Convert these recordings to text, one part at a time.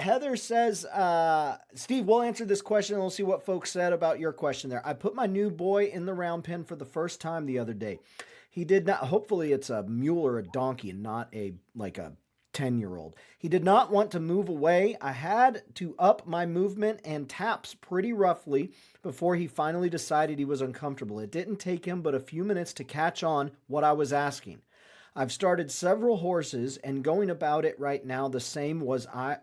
Heather says, Steve, we'll answer this question and we'll see what folks said about your question there. I put my new boy in the round pen for the first time the other day. He did not, hopefully it's a mule or a donkey and not a, like a 10-year-old. He did not want to move away. I had to up my movement and taps pretty roughly before he finally decided he was uncomfortable. It didn't take him but a few minutes to catch on what I was asking. I've started several horses and going about it right now the same was I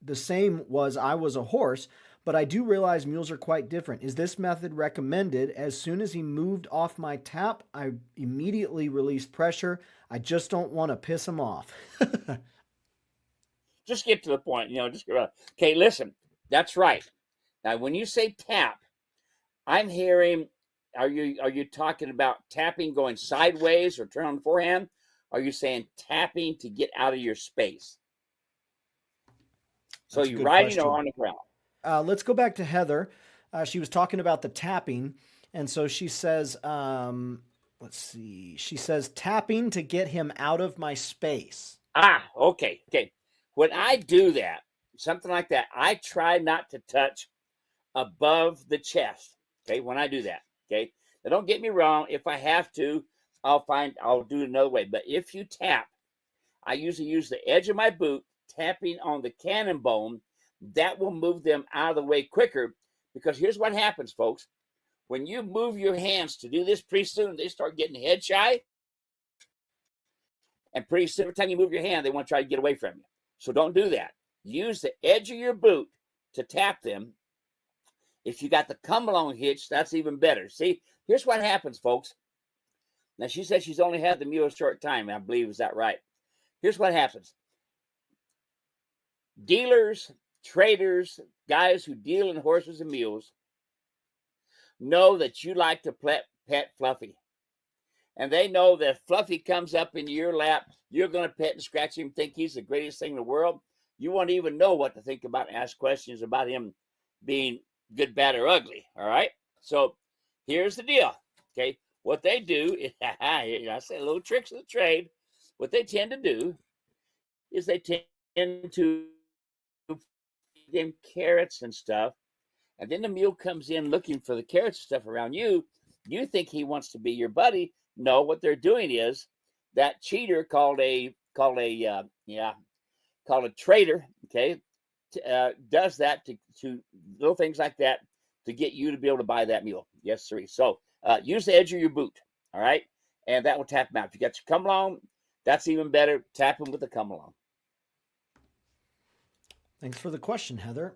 was a horse, but I do realize mules are quite different. Is this method recommended? As soon as he moved off my tap, I immediately released pressure. I just don't want to piss him off. Just get to the point. Just okay. Listen, that's right. Now, when you say tap, I'm hearing. Are you talking about tapping going sideways or turn on the forehand? Are you saying tapping to get out of your space? So That's a you're good riding or question. on the ground? Let's go back to Heather. She was talking about the tapping. And so she says, let's see, she says tapping to get him out of my space. Okay, okay. When I do that, something like that, I try not to touch above the chest. Okay, when I do that. Okay. Now don't get me wrong. If I have to, I'll do it another way. But if you tap, I usually use the edge of my boot tapping on the cannon bone. That will move them out of the way quicker, because here's what happens, folks. When you move your hands to do this, pretty soon they start getting head shy. And pretty soon, every time you move your hand, they want to try to get away from you. So don't do that. Use the edge of your boot to tap them. If you got the come along hitch, that's even better. See, here's what happens, folks. Now, she said she's only had the mule a short time. I believe, is that right? Here's what happens. Dealers, traders, guys who deal in horses and mules know that you like to pet Fluffy. And they know that if Fluffy comes up in your lap, you're going to pet and scratch him, think he's the greatest thing in the world. You won't even know what to think about and ask questions about him being good, bad, or ugly. All right. So here's the deal. Okay. What they do is, I say little tricks of the trade. What they tend to do is they tend to feed them carrots and stuff. And then the mule comes in looking for the carrots and stuff around you. You think he wants to be your buddy. No, what they're doing is that cheater called a trader. Okay, does that to little things like that to get you to be able to buy that mule. Yes, sir. So use the edge of your boot. All right, and that will tap him out. If you got your come along, that's even better. Tap him with the come along. Thanks for the question, Heather.